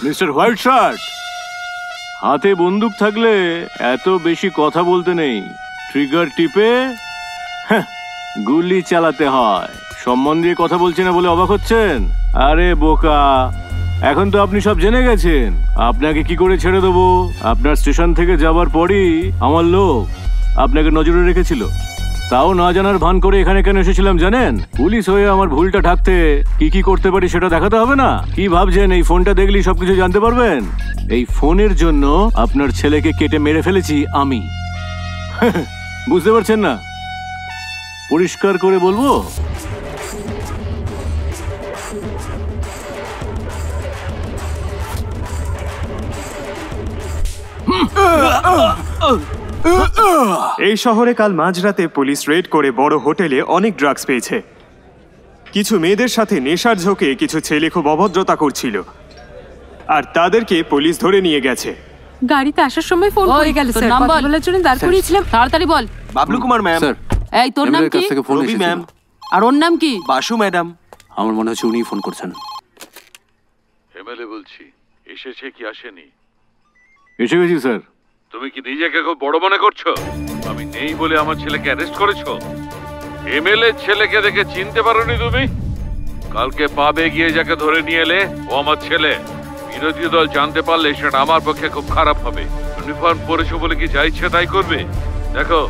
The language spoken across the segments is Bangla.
মিস্টার হোয়াইট শার্ট, হাতে বন্দুক থাকলে এত বেশি কথা বলতে নেই। ট্রিগার টিপে গুলি চালাতে হয়। সম্মান দিয়ে কথা বলছি না বলে অবাক হচ্ছেন? আরে বোকা, এখন তো আপনি সব জেনে গেছেন। আপনাকে কি করে ছেড়ে দেবো? আপনার স্টেশন থেকে যাবার পরই আমার লোক আপনাকে নজরে রেখেছিল। তাও না জানার ভান করে এখানে কেন এসেছিলাম জানেন? পুলিশ হয়ে আমার ভুলটা ঢাকতে কি কি করতে পারি সেটা দেখাতে হবে না? কি ভাবছেন এই ফোনটা দেখলেই সবকিছু জানতে পারবেন? এই ফোনের জন্য আপনার ছেলেকে কেটে মেরে ফেলেছি আমি। বুঝতে পারছেন না? পরিষ্কার করে বলবো, এই শহরে কাল মাঝরাতে পুলিশ রেড করে বড় হোটেলে অনেক ড্রাগস পেয়েছে। কিছু মেয়েদের সাথে নেশার ঝোঁকে কিছু ছেলে খুব অভদ্রতা করছিল, আর তাদেরকে পুলিশ ধরে নিয়ে গেছে। গাড়িতে আসার সময় ফোন করে গেল স্যার, কথা বলার জন্য দাঁড় করিয়েছিলাম। তাড়াতাড়ি বল। বাবলু কুমার ম্যাম। স্যার, এই তোর নাম কি? রবি ম্যাম। আর ওর নাম কি? বাসু ম্যাডাম। আমার মনে হচ্ছে উনিই ফোন করছেন। এমএলএ বলছি, এসেছে কি আসেনি? এসে গেছি স্যার। তুমি কি নিজেকে খুব বড় মনে করছো? আমি নেই বলে আমার ছেলেকে অ্যারেস্ট করেছো? এমএলএ ছেলেকে দেখে চিনতে পারোনি তুমি? কালকে পাবে গিয়ে যাকে ধরে নিয়ে এলে ও আমার ছেলে। বিরোধী দল জানতে পারলে সেটা আমার পক্ষে খুব খারাপ হবে। ইউনিফর্ম পরেছো বলে কি যা ইচ্ছে তাই করবে? দেখো,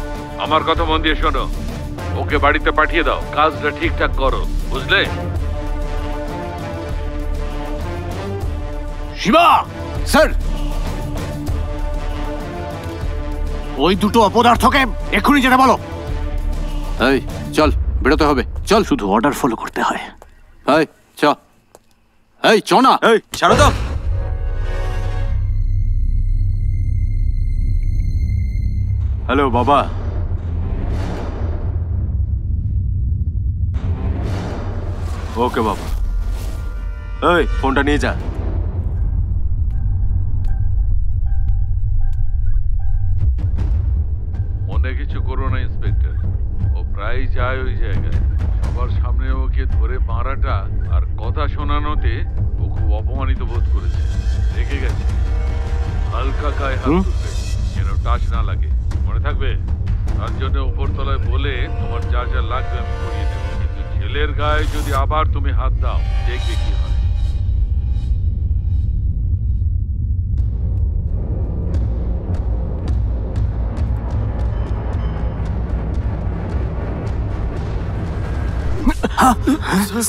আমার কথা মন দিয়ে শোনো। ওকে বাড়িতে পাঠিয়ে দাও, কাজটা ঠিকঠাক করো, বুঝলে? শিবা স্যার, ওই দুটো অপদার্থকে এক্ষুনি যেতে বলো। এই চল, বেরোতে হবে, চল। শুধু অর্ডার ফলো করতে হয়। এই চ, এই চ না। এই ছাড়ো তো। হ্যালো বাবা। ওকে বাবা। এই ফোনটা নিয়ে যা। মনে কিছু করো না ইন্সপেক্টর, ও প্রায় যায় ওই জায়গায়। সবার সামনে ওকে ধরে মারাটা আর কথা শোনানোতে ও খুব অপমানিত বোধ করেছে। রেগে গেছে। হালকা গায়ে হাত তুলবে যেন টাচ না লাগে, মনে থাকবে? তার জন্য উপরতলায় বলে তোমার যা যা লাগবে আমি করিয়ে দেবো, কিন্তু ছেলের গায়ে যদি আবার তুমি হাত দাও দেখবে কি হয়।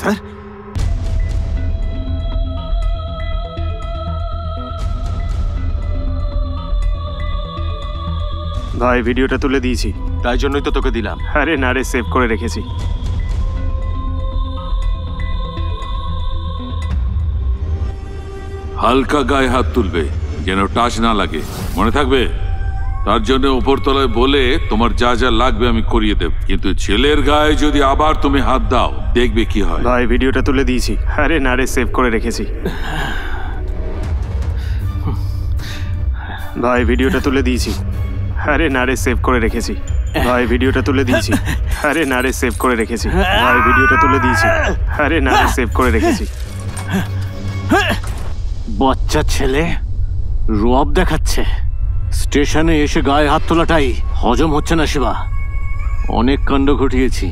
স্যার, ভাই ভিডিওটা তুলে দিয়েছি। তাই জন্যই তো তোকে দিলাম। আরে না রে, সেভ করে রেখেছি। হালকা গায়ে হাত তুলবে যেন টাচ না লাগে, মনে থাকবে? তার জন্য উপরতলায় বলে তোমার যা যা লাগবে আমি করিয়ে দেব, কিন্তু ছেলের গায়ে যদি আবার তুমি হাত দাও দেখবে কি হয়। ভাই ভিডিওটা তুলে দিয়েছি। আরে না রে, সেভ করে রেখেছি। ভাই ভিডিওটা তুলে দিয়েছি। আরে না রে, সেভ করে রেখেছি। ভাই ভিডিওটা তুলে দিয়েছি। আরে না রে, সেভ করে রেখেছি। ভাই ভিডিওটা তুলে দিয়েছি। আরে না রে, সেভ করে রেখেছি। বাচ্চা ছেলে রব দেখাচ্ছে। স্টেশনে এসে গায়ে হাত তোলাটাই হজম হচ্ছে না শিবা। অনেক কাণ্ড ঘটিয়েছি,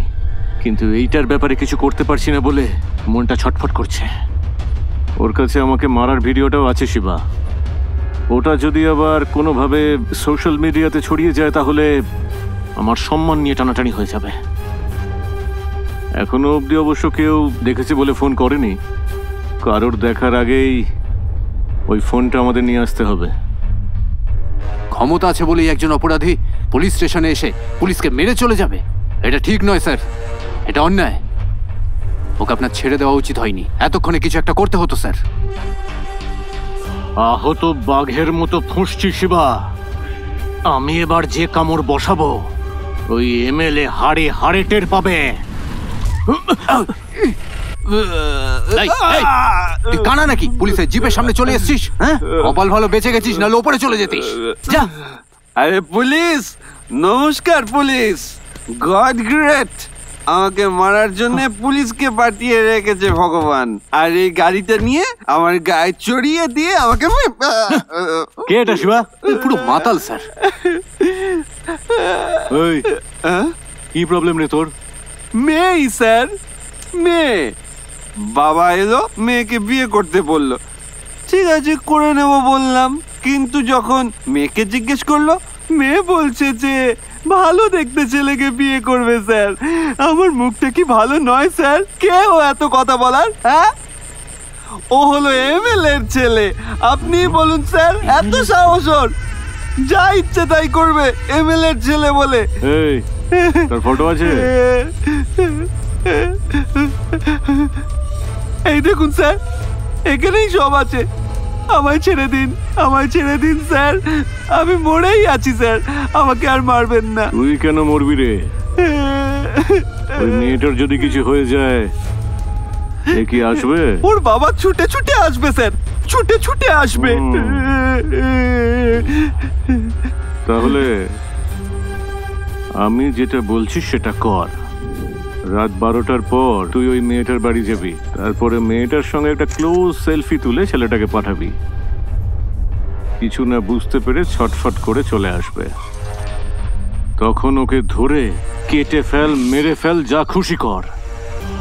কিন্তু এইটার ব্যাপারে কিছু করতে পারছি না বলে মনটা ছটফট করছে। ওর কাছে আমাকে মারার ভিডিওটাও আছে শিবা। ওটা যদি আবার কোনোভাবে সোশ্যাল মিডিয়াতে ছড়িয়ে যায় তাহলে আমার সম্মান নিয়ে টানাটানি হয়ে যাবে। এখনো অবধি অবশ্য কেউ দেখেছে বলে ফোন করেনি। কারোর দেখার আগেই ওই ফোনটা আমাদের নিয়ে আসতে হবে। ক্ষমতা আছে বলেই একজন অপরাধী পুলিশ স্টেশনে এসে পুলিশকে মেরে চলে যাবে, এটা ঠিক নয় স্যার, এটা অন্যায়। ওকে আপনার ছেড়ে দেওয়া উচিত হয়নি, এতক্ষণে কিছু একটা করতে হতো স্যার। আহত বাঘের মতো ফুঁসছি শিবা। আমি এবার যে কামড় বসাবো ওই এমএলএ হাড়ে হাড়ে টের পাবে। তুই কানা নাকি? পুলিশের জিপের সামনে চলে এসেছিস? হ্যাঁ, কপাল ভালো বেঁচে গেছিস, নাহলে ওপরে চলে যেতিস। যা। আরে পুলিশ, নমস্কার পুলিশ। গড গ্রেট, আমাকে মারার জন্য পুলিশকে পাঠিয়ে রেখেছে ভগবান, আর এই গাড়িটা নিয়ে আমার গায়ে চড়িয়ে দিয়ে আমাকে কে এটা শিবা? পুরো মাতাল স্যার। ওই কি প্রবলেম রে তোর? মেয়েই স্যার, মেয়ে। বাবা এলো, মেয়েকে বিয়ে করতে বললো, ঠিক আছে করে নেব বললাম, কিন্তু যখন মেয়েকে জিজ্ঞেস করলো, মেয়ে বলছে যে ভালো দেখতে ছেলেকে বিয়ে করবে স্যার। আমার মুখটা কি ভালো নয় স্যার? কে ও এত কথা বলার? হ্যাঁ, ও হলো এমএলএ এর ছেলে। আপনি বলুন স্যার, এত সাহস ওর, যা ইচ্ছে তাই করবে এমএলএ এর ছেলে বলে। এই তোর ফটো আছে? এই দেখুন স্যার, এখানেই সব আছে। আমায় ছেড়ে দিন, আমায় ছেড়ে দিন স্যার, আমি মরেই আছি স্যার, আমাকে আর মারবেন না। তুই কেন মরবি রে? ওই মেয়েটার যদি কিছু হয়ে যায় এ কি আসবে? ওর বাবা ছুটে ছুটে আসবে স্যার, ছুটে ছুটে আসবে। তাহলে আমি যেটা বলছি সেটা কর। রাত 12টার পর তুই ওই মেয়েটার বাড়ি যাবি, তারপরে মেয়েটার সঙ্গে একটা ক্লোজ সেলফি তুলে ছেলেটাকে পাঠাবি। কিছু না বুঝতে পেরে ছটফট করে চলে আসবে। তখন ওকে ধরে কেটে ফেল, মেরে ফেল, যা খুশি কর,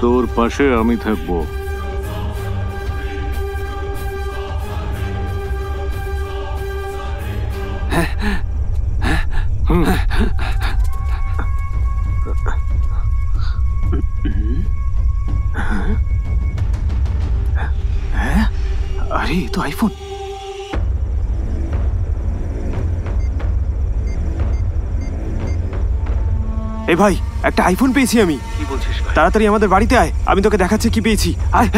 তোর পাশে আমি থাকবো। আরে তো আইফোন। এই ভাই, একটা আইফোন পেয়েছি আমি। কি বলছিস ভাই? তাড়াতাড়ি আমাদের বাড়িতে আয়, আমি তোকে দেখাচ্ছি কি পেয়েছি। আয়।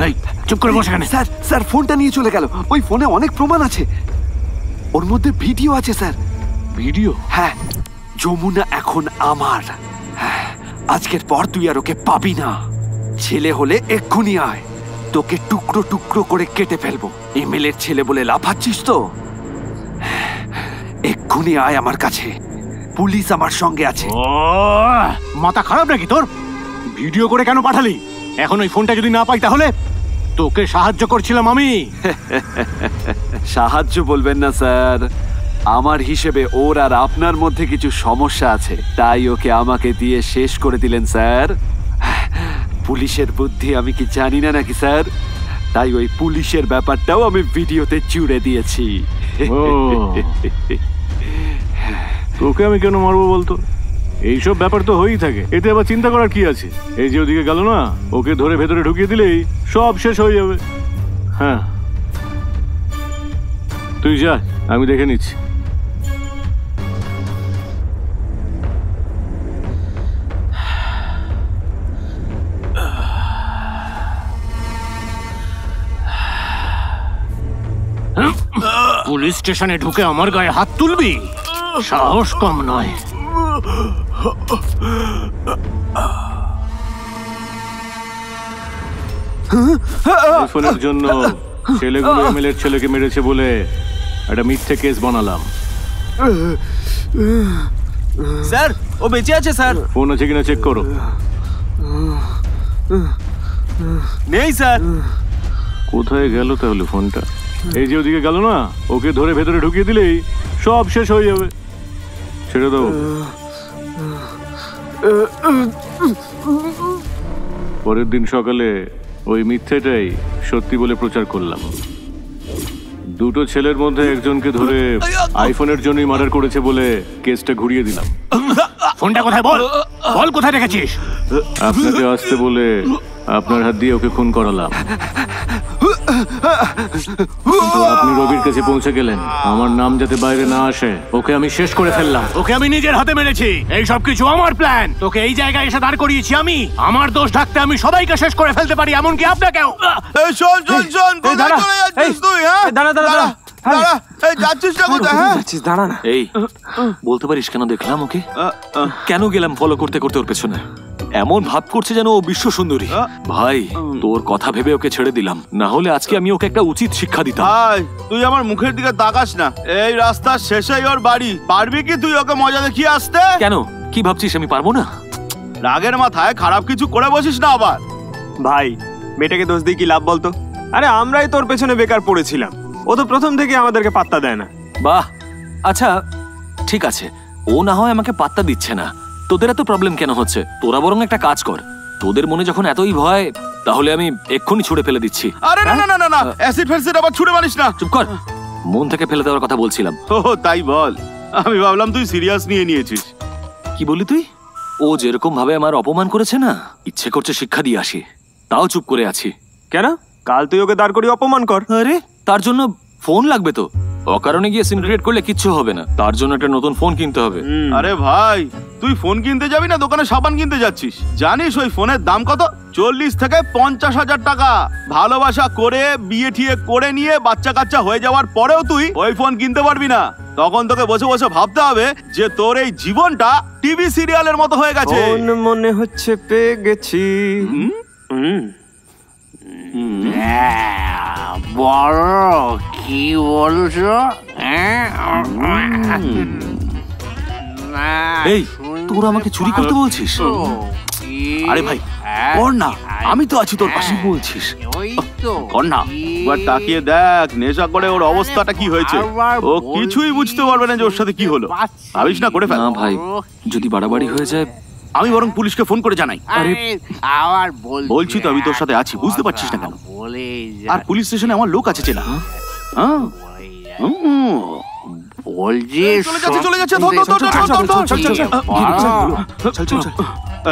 এই চুপ করে বসে কেন? স্যার, স্যার ফোনটা নিয়ে চলে গেল। ওই ফোনে অনেক প্রমাণ আছে, ওর মধ্যে ভিডিও আছে স্যার। ভিডিও? হ্যাঁ, যমুনা এখন আমার। হ্যাঁ, আজকের পর তুই আর ওকে পাবি না। ছেলে হলে এক্ষুনি আয়, তোকে টুকরো টুকরো করে কেটে ফেলবো। এমএলএর ছেলে বলে লাফাচ্ছিস তো? হ্যাঁ, এক্ষুনি আয় আমার কাছে, পুলিশ আমার সঙ্গে আছে। ও মাথা খারাপ নাকি তোর? ভিডিও করে কেন পাঠালি? এখন ওই ফোনটা যদি না পাই তাহলে? তোকে সাহায্য করছিলাম আমি। সাহায্য বলবেন না স্যার, আমার হিসেবে ওর আর আপনার মধ্যে কিছু সমস্যা আছে, তাই ওকে আমাকে দিয়ে শেষ করে দিলেন স্যার। পুলিশের বুদ্ধি আমি কি জানি না নাকি স্যার? তাই ওই পুলিশের ব্যাপারটাও আমি ভিডিওতে জুড়ে দিয়েছি। ও, তোকে আমি কেন মারবো বলতো? এইসব ব্যাপার তো হয়েই থাকে, এতে আবার চিন্তা করার কি আছে? এই যে ওদিকে গেল না, ওকে ধরে ভেতরে ঢুকিয়ে দিলেই সব শেষ হয়ে যাবে। হ্যাঁ, তুই যা, আমি দেখে নিচ্ছি। পুলিশ স্টেশনে ঢুকে আমার গায়ে হাত তুলবি? সাহস কম নয়। আইফোনের জন্য ছেলেগুলো এমএলএর ছেলেকে মেরেছে বলে একটা মিথ্যে কেস বানালাম। স্যার, ও বেঁচে আছে স্যার। ফোন আছে কিনা চেক করো। নেই স্যার। কোথায় গেল তাহলে ফোনটা? এই যে ওদিকে গেল না, ওকে ধরে ভেতরে ঢুকিয়ে দিলেই সব শেষ হয়ে যাবে। ছেড়ে দাও। পরের দিন সকালে ওই মিথ্যেটাই সত্যি বলে প্রচার করলাম। দুটো ছেলের মধ্যে একজনকে ধরে আইফোনের জন্যই মার্ডার করেছে বলে কেসটা ঘুরিয়ে দিলাম। ফোনটা কোথায় বল? বল কোথায় রেখেছিস? আপনাকে আসতে বলে আপনার হাত দিয়ে ওকে খুন করালাম। কিন্তু আপনি রবির কাছে পৌঁছে গেলেন, আমার নাম যাতে বাইরে না আসে ওকে আমি শেষ করে ফেললাম। ওকে আমি নিজের হাতে মেরেছি, এই সব কিছু আমার প্ল্যান। তোকে এই জায়গায় এসে দাঁড় করিয়েছি আমি। আমার দোষ ঢাকতে আমি সবাইকে শেষ করে ফেলতে পারি, এমনকি আপনাকেও। শোন শোন শোন, কোথায় চলে যাচ্ছিস তুই? হ্যাঁ, দাঁড়া দাঁড়া দাঁড়া, এই যাচ্ছিস না কোথায়? হ্যাঁ, দাঁড়া না। এই বলতে পারিস কেন দেখলাম ওকে? কেন গেলাম ফলো করতে করতে ওর পেছনে? এমন ভাব করছে যেন ও বিশ্ব সুন্দরী। ভাই, তোর কথা ভেবে ওকে ছেড়ে দিলাম, না হলে আজকে আমি ওকে একটা উচিত শিক্ষা দিতাম। ভাই, তুই আমার মুখের দিকে তাকাস না। এই রাস্তার শেষেই ওর বাড়ি। পারবি কি তুই ওকে মজা দেখিয়ে আসতে? কেন, কি ভাবছিস আমি পারবো না? রাগের মাথায় খারাপ কিছু করে বসিস না আবার। ভাই মেয়েটাকে দোষ দিয়ে কি লাভ বলতো? আরে আমরাই তোর পেছনে বেকার পড়েছিলাম, ও তো প্রথম থেকে আমাদেরকে পাত্তা দেয় না। বাহ, আচ্ছা ঠিক আছে, ও না হয় আমাকে পাত্তা দিচ্ছে না, তোদের এত প্রবলেম কেন হচ্ছে? তোরা বরং একটা কাজ কর, তোদের মনে যখন এতই ভয়, তাহলে আমি এক্ষুনি ছুড়ে ফেলে দিচ্ছি। আরে না না না না না, অ্যাসিড ফ্যাসিড আবার ছুড়ে মারিস না। চুপ কর, মন থেকে ফেলে দেওয়ার কথা বলছিলাম। ও তাই বল, আমি ভাবলাম তুই সিরিয়াস নিয়ে নিয়েছিস। কি বলি তুই? ও যেরকম ভাবে আমার অপমান করেছে না, ইচ্ছে করছে শিক্ষা দিয়ে আসি, তাও চুপ করে আছি। কেন? কাল তুই ওকে দাঁড় করিয়ে অপমান কর। আরে তার জন্য ফোন লাগবে তো? অকারণে গিয়ে সিন ক্রিয়েট করলে কিচ্ছু হবে না, তার জন্য একটা নতুন ফোন কিনতে হবে। আরে ভাই, তুই ফোন কিনতে যাবি না দোকানে সাবান কিনতে যাচ্ছিস? জানিস ওই ফোনের দাম কত? 40 থেকে 50,000 টাকা। ভালোবাসা করে বিয়ে ঠিয়ে করে নিয়ে বাচ্চা কাচ্চা হয়ে যাওয়ার পরেও তুই ওই ফোন কিনতে পারবি না। তখন তোকে বসে বসে ভাবতে হবে যে তোর এই জীবনটা টিভি সিরিয়ালের মতো হয়ে গেছে। মনে হচ্ছে পেয়ে গেছি। বড় কি বলছো? এই, তোরা আমাকে চুরি করতে বলছিস? আরে ভাই কর না, আমি তো আছি তোর পাশে। বলছিস কর না, এবার তাকিয়ে দেখ নেশা করে ওর অবস্থাটা কি হয়েছে। ও কিছুই বুঝতে পারবে না যে ওর সাথে কি হলো। ভাবিস না, করে ফেল। না ভাই, যদি বাড়াবাড়ি হয়ে যায়। আমি বরং পুলিশকে ফোন করে জানাই। আরে আবার বলছি তো আমি তোর সাথে আছি, বুঝতে পারছিস না কেন? আর পুলিশ স্টেশনে আমার লোক আছে চেনা। হ্যাঁ বলছি চলে যাচ্ছে ধর ধর ধর ধর ধর।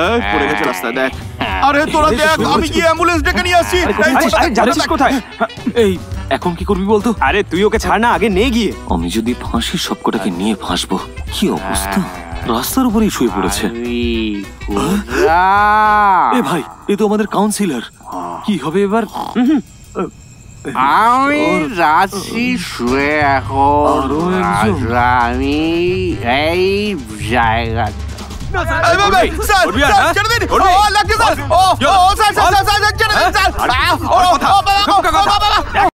এই পড়ে গেছে রাস্তায়, দেখ। আরে তোরা দেখ, আমি গিয়ে অ্যাম্বুলেন্স ডেকে নিয়ে আসছি। যাচ্ছিস কোথায়? এই এখন কি করবি বলতো? আরে তুই ওকে ছাড় না, আগে নে গিয়ে। আমি যদি ফাঁসির সবকটাকে নিয়ে ফাঁসবো, কি অবস্থা! রাস্তার উপরেই শুয়ে পড়েছে। এ ভাই, এ তো আমাদের কাউন্সিলর, কি হবে এবার? আমি যাচ্ছি শুয়ে এখন। আমি এই জায়গা স্যার